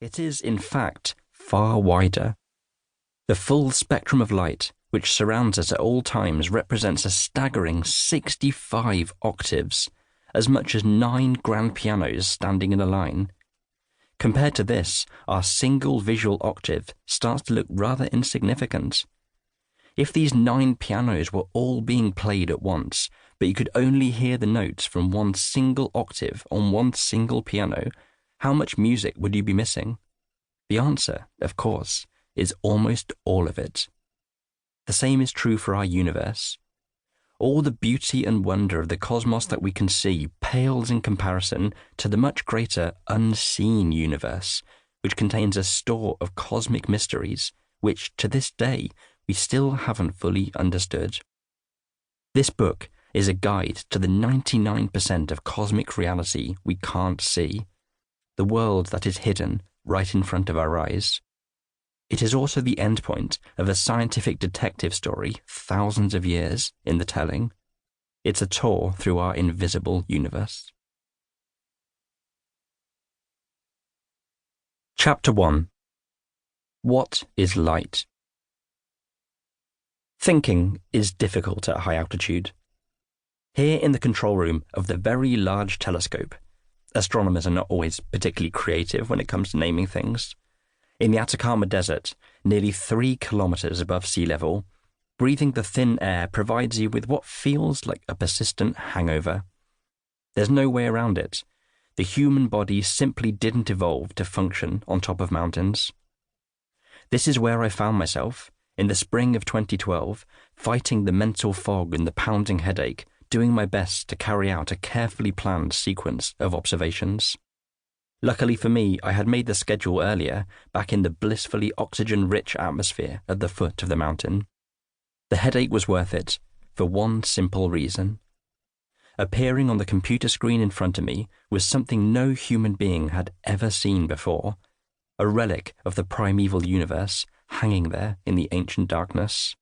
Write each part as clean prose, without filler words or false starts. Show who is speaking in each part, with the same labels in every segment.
Speaker 1: It is, in fact, far wider. The full spectrum of light, which surrounds us at all times, represents a staggering 65 octaves, as much as 9 grand pianos standing in a line. Compared to this, our single visual octave starts to look rather insignificant. If these 9 pianos were all being played at once, but you could only hear the notes from one single octave on one single piano, how much music would you be missing? The answer, of course, is almost all of it. The same is true for our universe. All the beauty and wonder of the cosmos that we can see pales in comparison to the much greater unseen universe, which contains a store of cosmic mysteries, which, to this day, we still haven't fully understood. This book is a guide to the 99% of cosmic reality we can't see, the world that is hidden right in front of our eyes. It is also the endpoint of a scientific detective story thousands of years in the telling. It's a tour through our invisible universe. Chapter 1. What is light? Thinking is difficult at high altitude. Here in the control room of the very large telescope, astronomers are not always particularly creative when it comes to naming things. In the Atacama Desert, nearly 3 kilometers above sea level, breathing the thin air provides you with what feels like a persistent hangover. There's no way around it. The human body simply didn't evolve to function on top of mountains. This is where I found myself, in the spring of 2012, fighting the mental fog and the pounding headache, doing my best to carry out a carefully planned sequence of observations. Luckily for me, I had made the schedule earlier, back in the blissfully oxygen-rich atmosphere at the foot of the mountain. The headache was worth it, for one simple reason. Appearing on the computer screen in front of me was something no human being had ever seen before, a relic of the primeval universe hanging there in the ancient darkness.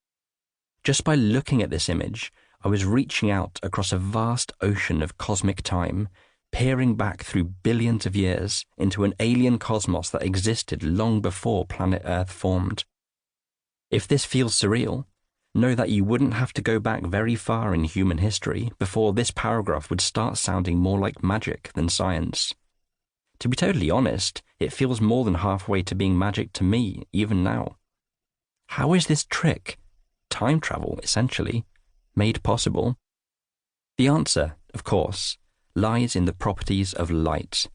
Speaker 1: Just by looking at this image, I was reaching out across a vast ocean of cosmic time, peering back through billions of years into an alien cosmos that existed long before planet Earth formed. If this feels surreal, know that you wouldn't have to go back very far in human history before this paragraph would start sounding more like magic than science. To be totally honest, it feels more than halfway to being magic to me, even now. How is this trick, time travel essentially, made possible? The answer, of course, lies in the properties of light.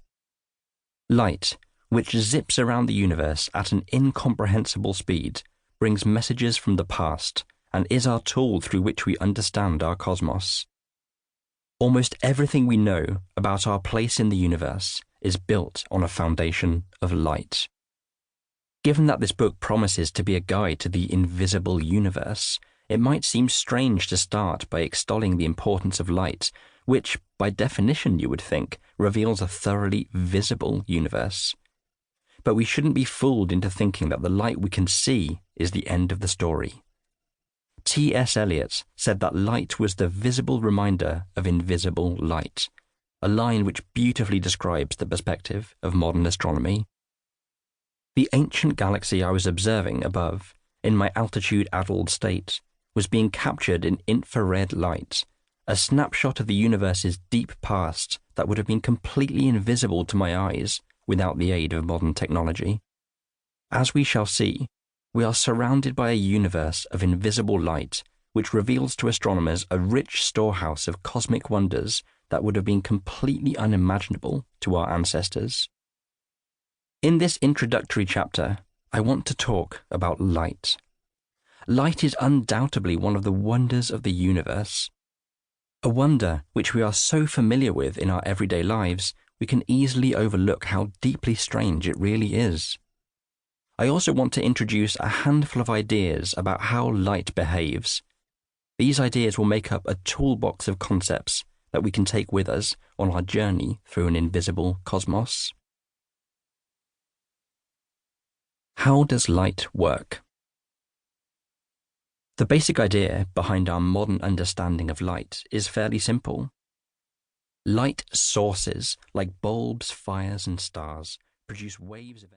Speaker 1: Light, which zips around the universe at an incomprehensible speed, brings messages from the past and is our tool through which we understand our cosmos. Almost everything we know about our place in the universe is built on a foundation of light. Given that this book promises to be a guide to the invisible universe, it might seem strange to start by extolling the importance of light, which, by definition, you would think, reveals a thoroughly visible universe. But we shouldn't be fooled into thinking that the light we can see is the end of the story. T.S. Eliot said that light was the visible reminder of invisible light, a line which beautifully describes the perspective of modern astronomy. The ancient galaxy I was observing above, in my altitude-addled state, was being captured in infrared light, a snapshot of the universe's deep past that would have been completely invisible to my eyes without the aid of modern technology. As we shall see, we are surrounded by a universe of invisible light which reveals to astronomers a rich storehouse of cosmic wonders that would have been completely unimaginable to our ancestors. In this introductory chapter, I want to talk about light. Light is undoubtedly one of the wonders of the universe. A wonder which we are so familiar with in our everyday lives, we can easily overlook how deeply strange it really is. I also want to introduce a handful of ideas about how light behaves. These ideas will make up a toolbox of concepts that we can take with us on our journey through an invisible cosmos. How does light work? The basic idea behind our modern understanding of light is fairly simple. Light sources, like bulbs, fires, and stars, produce waves of